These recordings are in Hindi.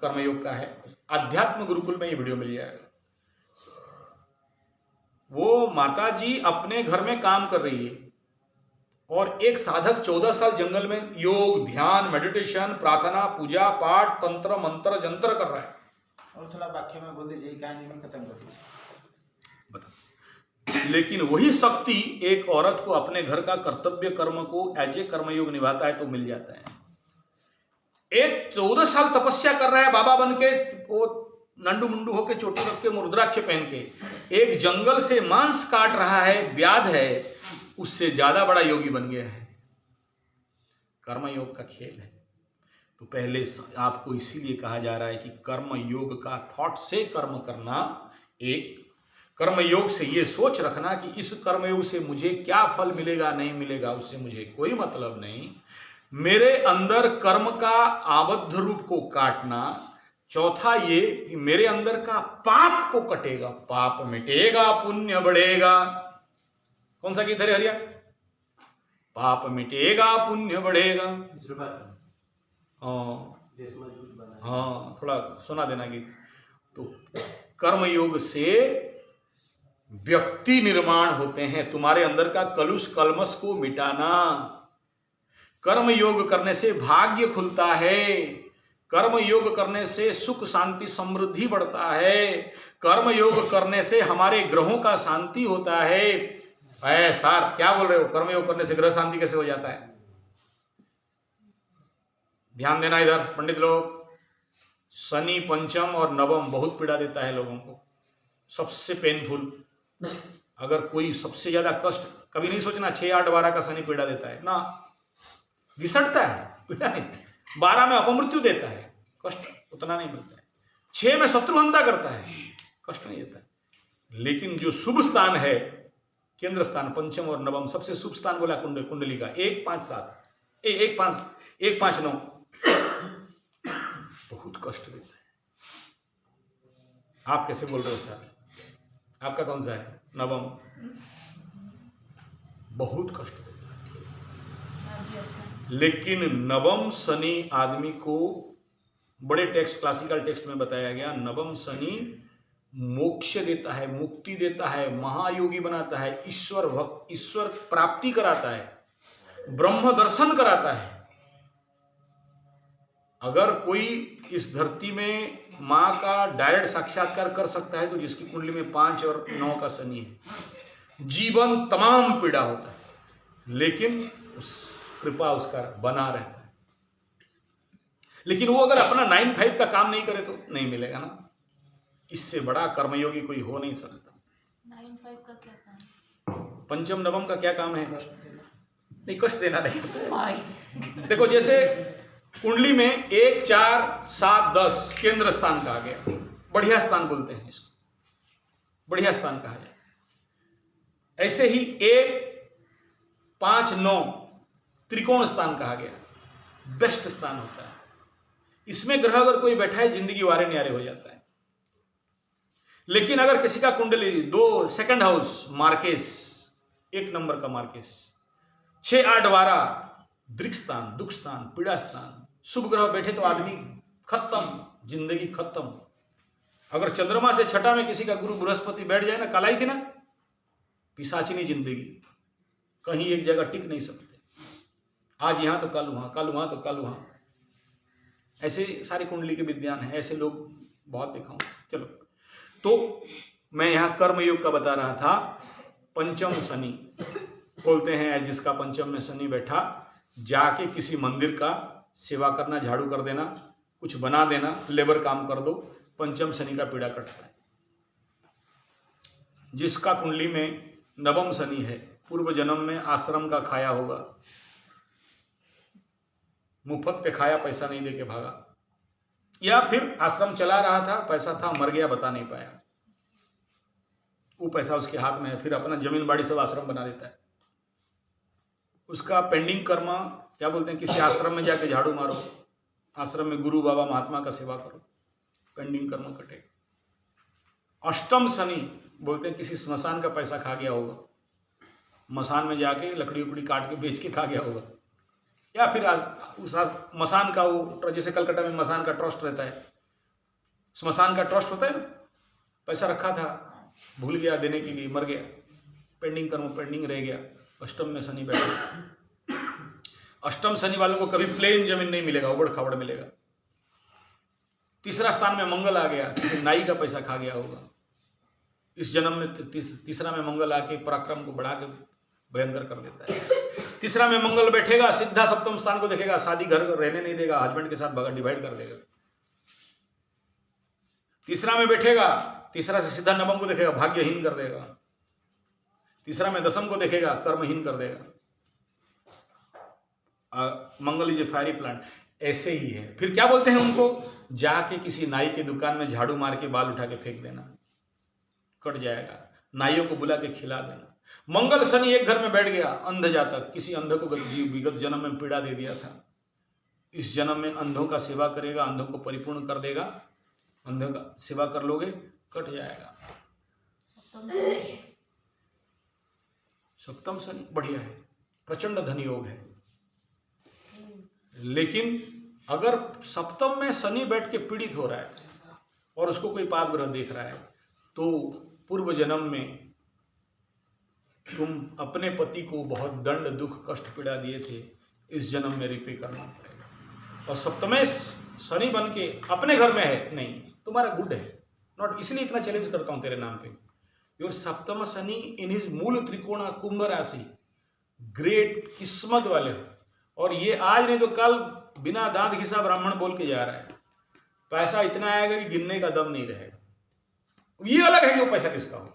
कर्मयोग का है, आध्यात्म गुरुकुल में ये वीडियो मिल जाएगा। वो माता जी अपने घर में काम कर रही है और एक साधक 14 साल जंगल में योग, ध्यान, मेडिटेशन, प्रार्थना, पूजा पाठ, तंत्र मंत्र जंत्र कर रहा है। और थोड़ा वाक्य में बोल दीजिए, कहानी में खत्म कर दीजिए। बता। लेकिन वही शक्ति एक औरत को अपने घर का कर्तव्य कर्म को एज ए कर्मयोग निभाता है तो मिल जाता है। एक 14 साल तपस्या कर रहा है बाबा बन के, वो नंडू मुंडू होके, चोटी रख के, मुद्राक्ष पहन के, एक जंगल से मांस काट रहा है, व्याध है, उससे ज्यादा बड़ा योगी बन गया है। कर्मयोग का खेल है। तो पहले आपको इसीलिए कहा जा रहा है कि कर्म योग का थॉट से कर्म करना, एक कर्मयोग से ये सोच रखना कि इस कर्मयोग से मुझे क्या फल मिलेगा नहीं मिलेगा उससे मुझे कोई मतलब नहीं, मेरे अंदर कर्म का आबद्ध रूप को काटना। चौथा ये कि मेरे अंदर का पाप को कटेगा, पाप मिटेगा पुण्य बढ़ेगा। कौन सा गीत है हरिया? पाप मिटेगा पुण्य बढ़ेगा। हाँ, थोड़ा सुना देना गीत। तो कर्मयोग से व्यक्ति निर्माण होते हैं, तुम्हारे अंदर का कलुष कलमश को मिटाना। कर्म योग करने से भाग्य खुलता है, कर्म योग करने से सुख शांति समृद्धि बढ़ता है, कर्म योग करने से हमारे ग्रहों का शांति होता है। सर क्या बोल रहे हो, कर्म योग करने से ग्रह शांति कैसे हो जाता है? ध्यान देना इधर पंडित लोग। शनि पंचम और नवम बहुत पीड़ा देता है लोगों को, सबसे पेनफुल। अगर कोई सबसे ज्यादा कष्ट, कभी नहीं सोचना 6, 8, 12 का शनि पीड़ा देता है ना, घिसटता है, पीड़ा नहीं। 12 में अपमृत्यु देता है, कष्ट उतना नहीं मिलता है। 6 में शत्रुहंता करता है, कष्ट नहीं देता है। लेकिन जो शुभ स्थान है, केंद्र स्थान, पंचम और नवम, सबसे शुभ स्थान बोला कुंडली का 1, 5, 7, 1, 5, 9 बहुत कष्ट देता है। आप कैसे बोल रहे हो सर? आपका कौन सा है? नवम। बहुत कष्ट देता है। लेकिन नवम शनि आदमी को, बड़े टेक्स्ट, क्लासिकल टेक्स्ट में बताया गया, नवम शनि मोक्ष देता है, मुक्ति देता है, महायोगी बनाता है, ईश्वर प्राप्ति कराता है, ब्रह्म दर्शन कराता है। अगर कोई इस धरती में माँ का डायरेक्ट साक्षात्कार कर सकता है तो जिसकी कुंडली में 5 और 9 का शनि है, जीवन तमाम पीड़ा होता है, लेकिन उस कृपा उसका बना रहता है। लेकिन वो अगर अपना 9-5 का काम नहीं करे तो नहीं मिलेगा ना। इससे बड़ा कर्मयोगी कोई हो नहीं सकता। 9-5 का क्या काम? पंचम नवम का क्या काम है? नहीं, कष्ट देना नहीं। देखो, जैसे कुंडली में 1, 4, 7, 10 केंद्र स्थान कहा गया, बढ़िया स्थान बोलते हैं इसको, बढ़िया स्थान कहा जाए। ऐसे ही 1, 5, 9 त्रिकोण स्थान कहा गया, बेस्ट स्थान होता है। इसमें ग्रह अगर कोई बैठा है, जिंदगी वारे न्यारे हो जाता है। लेकिन अगर किसी का कुंडली 2 सेकंड हाउस मार्केस, 1 नंबर का मार्केस, 6, 8, 12 दृक स्थान, दुख स्थान, पीड़ा स्थान, शुभ ग्रह बैठे तो आदमी खत्म, जिंदगी खत्म। अगर चंद्रमा से छठा में किसी का गुरु बृहस्पति बैठ जाए ना, कलाई थी ना, पिशाचिनी जिंदगी, कहीं एक जगह टिक नहीं सकते। आज यहां तो कल वहां, कल वहां तो कल वहां। ऐसे सारी कुंडली के विद्वान हैं, ऐसे लोग बहुत दिखाऊं। चलो, तो मैं यहां कर्मयोग का बता रहा था। पंचम शनि बोलते हैं, जिसका पंचम में शनि बैठा, जाके किसी मंदिर का सेवा करना, झाड़ू कर देना, कुछ बना देना, लेबर काम कर दो, पंचम शनि का पीड़ा कटता है। जिसका कुंडली में नवम शनि है, पूर्व जन्म में आश्रम का खाया होगा, मुफ्त पे खाया, पैसा नहीं देके भागा, या फिर आश्रम चला रहा था, पैसा था, मर गया, बता नहीं पाया, वो पैसा उसके हाथ में है, फिर अपना जमीन बाड़ी सब आश्रम बना देता है। उसका पेंडिंग कर्म, क्या बोलते हैं, किसी आश्रम में जाके झाड़ू मारो, आश्रम में गुरु बाबा महात्मा का सेवा करो, पेंडिंग कर्म कटे। अष्टम शनि बोलते हैं किसी स्मशान का पैसा खा गया होगा, मसान में जाके लकड़ी उकड़ी काट के बेच के खा गया होगा, या फिर उस मसान का, वो जैसे कलकत्ता में मसान का ट्रस्ट रहता है, स्मशान का ट्रस्ट होता है ना, पैसा रखा था, भूल गया देने के लिए, मर गया, पेंडिंग कर्म पेंडिंग रह गया, अष्टम में शनि बैठा। अष्टम शनि वालों को कभी प्लेन जमीन नहीं मिलेगा, उबड़ खाबड़ मिलेगा। तीसरा स्थान में मंगल आ गया, किसी नाई का पैसा खा गया होगा इस जन्म में। तीसरा में मंगल आके पराक्रम को बढ़ा के भयंकर कर देता है। तीसरा में मंगल बैठेगा, सीधा सप्तम स्थान को देखेगा, शादी घर रहने नहीं देगा, हस्बैंड के साथ डिवाइड कर देगा। तीसरा में बैठेगा, तीसरा से सीधा नवम को देखेगा, भाग्यहीन कर देगा। तीसरा में दसम को देखेगा, कर्महीन कर देगा। मंगल इज ए फायरी प्लांट, ऐसे ही है। फिर क्या बोलते हैं उनको, जाके किसी नाई की दुकान में झाड़ू मार के बाल उठा के फेंक देना, कट जाएगा। नाइयों को बुला के खिला देना। मंगल शनि एक घर में बैठ गया, अंध जातक, किसी अंध को विगत जन्म में पीड़ा दे दिया था, इस जन्म में अंधों का सेवा करेगा, अंधों को परिपूर्ण कर देगा, अंधों का सेवा कर लोगे, कट जाएगा। सप्तम शनि बढ़िया है, प्रचंड धन योग है। लेकिन अगर सप्तम में शनि बैठ के पीड़ित हो रहा है और उसको कोई पाप ग्रह देख रहा है, तो पूर्व जन्म में तुम अपने पति को बहुत दंड दुख कष्ट पीड़ा दिए थे, इस जन्म में रिपे करना पड़ेगा। और सप्तमेश शनि बन के अपने घर में है, नहीं तुम्हारा गुड है, नॉट, इसलिए इतना चैलेंज करता हूं तेरे नाम पे। योर सप्तम शनि इन हिज मूल त्रिकोण कुंभ राशि, ग्रेट किस्मत वाले हो। और ये आज नहीं तो कल बिना दांत घिसा ब्राह्मण बोल के जा रहा है, पैसा इतना आएगा कि गिनने का दम नहीं रहेगा। ये अलग है कि वो पैसा किसका हो,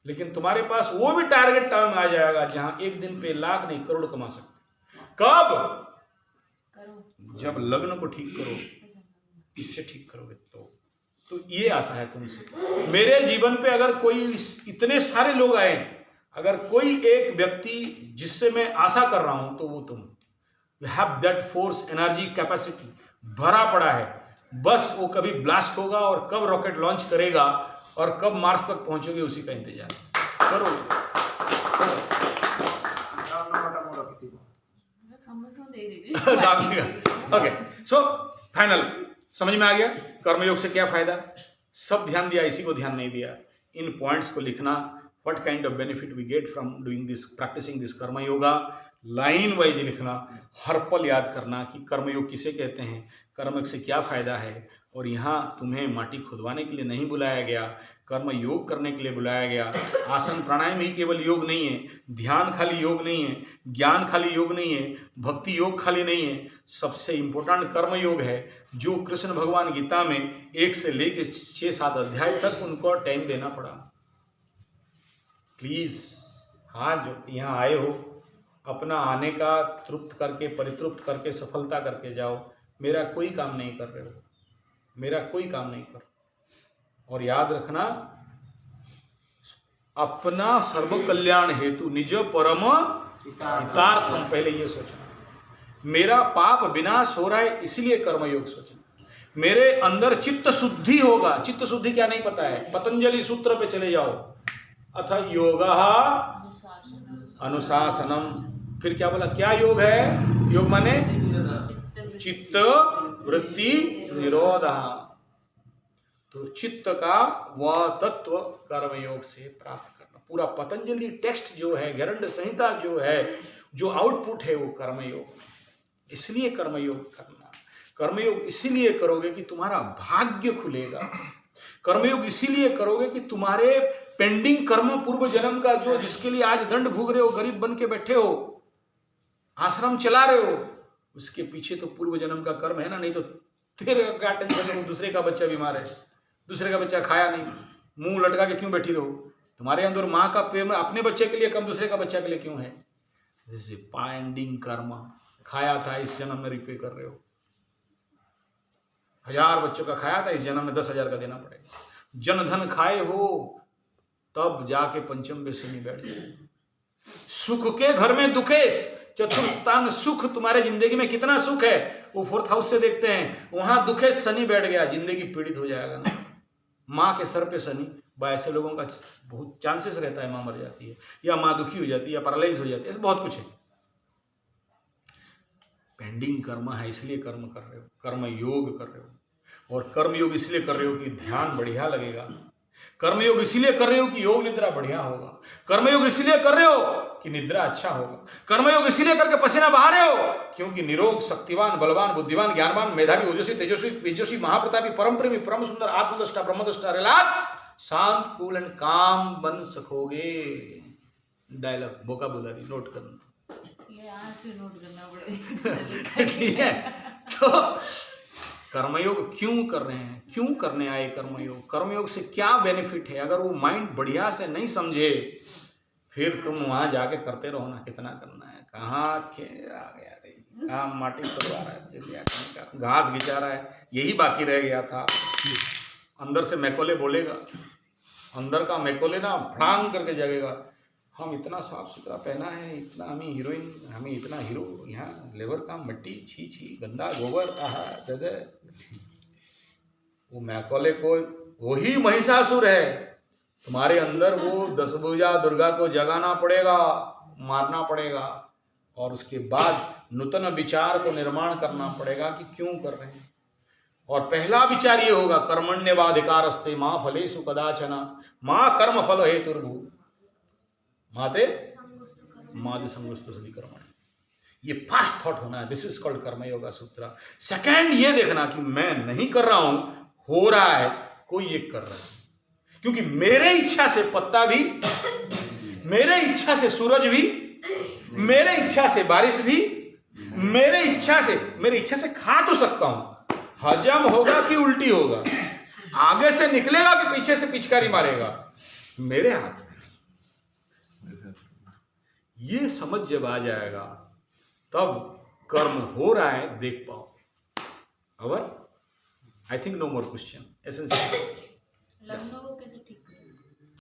लेकिन तुम्हारे पास वो भी टारगेट टाइम आ जाएगा जहां एक दिन पे लाख नहीं करोड़ कमा सकते। कब? जब लग्न को ठीक करो, इससे ठीक करोगे तो ये आशा है तुमसे। मेरे जीवन पे अगर कोई, इतने सारे लोग आए, अगर कोई एक व्यक्ति जिससे मैं आशा कर रहा हूं, तो वो तुम। You have that force, energy, capacity भरा पड़ा है। बस वो कभी ब्लास्ट होगा और कब रॉकेट लॉन्च करेगा और कब मार्स तक पहुंचोगे, उसी का इंतजार करो। ओके, सो फाइनल समझ में आ गया कर्मयोग से क्या फायदा। सब ध्यान दिया, इसी को ध्यान नहीं दिया। इन पॉइंट्स को लिखना, what kind of benefit we get from doing this, practising this karma yoga, line wise लिखना, हर पल याद करना कि कर्मयोग किसे कहते हैं, कर्मयोग से क्या फायदा है। और यहाँ तुम्हें माटी खुदवाने के लिए नहीं बुलाया गया, कर्म योग करने के लिए बुलाया गया। आसन प्राणायाम ही केवल योग नहीं है, ध्यान खाली योग नहीं है, ज्ञान खाली योग नहीं है, भक्ति योग खाली नहीं है, सबसे इंपॉर्टेंट कर्म योग है, जो कृष्ण भगवान गीता में 1 से लेकर 6-7 अध्याय तक उनको टाइम देना पड़ा। प्लीज हाँ, जो यहाँ आए हो, अपना आने का तृप्त करके, परितृप्त करके, सफलता करके जाओ। मेरा कोई काम नहीं कर रहे हो, मेरा कोई काम नहीं कर। और याद रखना, अपना सर्व कल्याण हेतु निज परम हितार्थम, पहले ये सोचना। मेरा पाप विनाश हो रहा है इसलिए कर्मयोग सोचना। मेरे अंदर चित्त शुद्धि होगा, चित्त शुद्धि क्या नहीं पता है, पतंजलि सूत्र पे चले जाओ, अथ योगः अनुशासनम। फिर क्या बोला, क्या योग है? योग माने चित्त वृत्ति निरोध। तो चित्त का वह तत्व कर्मयोग से प्राप्त करना। पूरा पतंजलि टेक्स्ट जो है, गैरंड संहिता जो है, जो आउटपुट है वो कर्मयोग। इसलिए कर्मयोग करना, कर्मयोग इसीलिए करोगे कि तुम्हारा भाग्य खुलेगा। कर्मयोग इसीलिए करोगे कि तुम्हारे पेंडिंग कर्म, पूर्व जन्म का जो, जिसके लिए आज दंड भोग रहे हो, गरीब बन के बैठे हो, आश्रम चला रहे हो, उसके पीछे तो पूर्व जन्म का कर्म है ना। नहीं तो तेरे क्या टेंशन है, दूसरे का बच्चा बीमार है, दूसरे का बच्चा खाया नहीं, मुंह लटका के क्यों बैठी रहो? तुम्हारे अंदर माँ का प्रेम अपने बच्चे के लिए कम दूसरे का बच्चा के लिए क्यों है? जैसे पेंडिंग कर्म, खाया था इस जन्म में रिपे कर रहे हो। 1000 बच्चों का खाया था, इस जन्म में 10,000 का देना पड़ेगा। जनधन खाए हो तब जाके पंचम में शनि बैठ जाए। सुख के घर में दुखेश, चतुर्थ स्थान सुख, तुम्हारे जिंदगी में कितना सुख है वो 4th हाउस से देखते हैं। वहां दुखेश शनि बैठ गया, जिंदगी पीड़ित हो जाएगा ना। माँ के सर पे शनि, ऐसे लोगों का बहुत चांसेस रहता है माँ मर जाती है, या माँ दुखी हो जाती है, या पैरालाइज हो जाती है, ऐसे बहुत कुछ है। पेंडिंग कर्म है इसलिए कर्म कर रहे हो, कर्म योग कर रहे हो। और कर्मयोग इसलिए कर रहे हो कि ध्यान बढ़िया लगेगा, कर्मयोग इसलिए कर रहे हो कि योग निद्रा बढ़िया होगा, कर्मयोग इसलिए कर रहे हो कि निद्रा अच्छा होगा, कर्मयोग इसलिए करके पसीना बहा रहे हो क्योंकि निरोग, शक्तिवान, बलवान, बुद्धिमान, ज्ञानवान, मेधावी, ओजस्वी, तेजस्वी, तेजस्वी, महाप्रतापी, परम प्रेमी, परम सुंदर, आत्मदृष्टा, ब्रह्मदृष्टा, रिलैक्स, शांत, कूल एंड काम बन सकोगे। डायलॉग वोकैबुलरी नोट करना। ये यहाँ से नोट करना पड़ेगा। ठीक है, तो कर्मयोग क्यों कर रहे हैं, क्यों करने आए कर्मयोग, कर्मयोग से क्या बेनिफिट है, अगर वो माइंड बढ़िया से नहीं समझे फिर तुम वहां जाके करते रहो ना, कितना करना है, कहाँ के आ गया रे, कहाँ माटी तोड़वा रहा है, चिड़िया कहीं का घास घिचा रहा है, यही बाकी रह गया था। अंदर से मैकोले बोलेगा, अंदर का मैकोले ना फड़ांग करके जगेगा, हम इतना साफ सुथरा पहना है, इतना हमें हीरोइन, हमें इतना हीरो, यहाँ लेबर का मिट्टी, छी छी, गंदा गोबर, आहा दे। वो मैकोले को, वही महिषासुर है, तुम्हारे अंदर वो दशभुजा दुर्गा को जगाना पड़ेगा, मारना पड़ेगा, और उसके बाद नूतन विचार को निर्माण करना पड़ेगा कि क्यों कर रहे हैं। और पहला विचार ये होगा, कर्मण्येवाधिकारस्ते मां फलेषु कदाचन मां कर्म फल हेतुर्भू माते मादि संगुस्तु सदि कर्मणि। ये फास्ट थॉट होना है, दिस इज कॉल्ड कर्म योगा सूत्र। सेकंड ये देखना कि मैं नहीं कर रहा हूं, हो रहा है, कोई एक कर रहा है, क्योंकि मेरे इच्छा से पत्ता भी, मेरे इच्छा से सूरज भी, मेरे इच्छा से बारिश भी, मेरे इच्छा से खा तो सकता हूं, हजम होगा कि उल्टी होगा, आगे से निकलेगा कि पीछे से पिचकारी मारेगा, मेरे हाथ में। ये समझ जब आ जाएगा तब कर्म हो रहा है देख पाओ। Our I think no more question. एसेंस लखनऊ को कैसे ठीक करें?